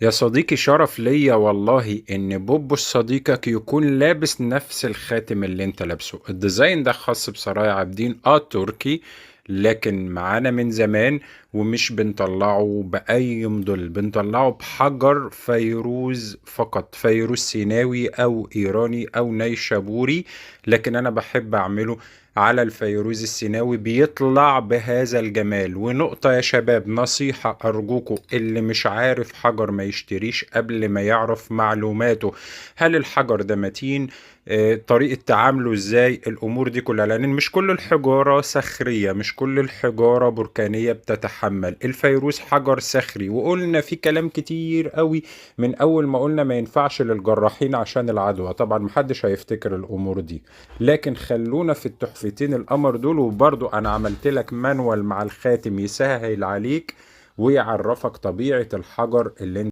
يا صديقي، شرف ليا والله ان بوبوس صديقك يكون لابس نفس الخاتم اللي انت لابسه. الديزاين ده خاص بسرايا عابدين تركي، لكن معانا من زمان. ومش بنطلعه بأي موديل، بنطلعه بحجر فيروز فقط، فيروز سيناوي او ايراني او نيشابوري. لكن انا بحب اعمله على الفيروز السيناوي، بيطلع بهذا الجمال. ونقطة يا شباب، نصيحة أرجوكوا، اللي مش عارف حجر ما يشتريش قبل ما يعرف معلوماته. هل الحجر ده متين؟ طريقة تعامله ازاي؟ الأمور دي كلها، لأن مش كل الحجارة صخرية، مش كل الحجارة بركانية بتتحمل. الفيروز حجر صخري، وقلنا في كلام كتير قوي من أول ما قلنا ما ينفعش للجراحين عشان العدوى. طبعا محدش هيفتكر الأمور دي، لكن خلونا في التحفتين القمر دول. وبرضو انا عملت لك مانوال مع الخاتم يسهل عليك ويعرفك طبيعة الحجر اللي انت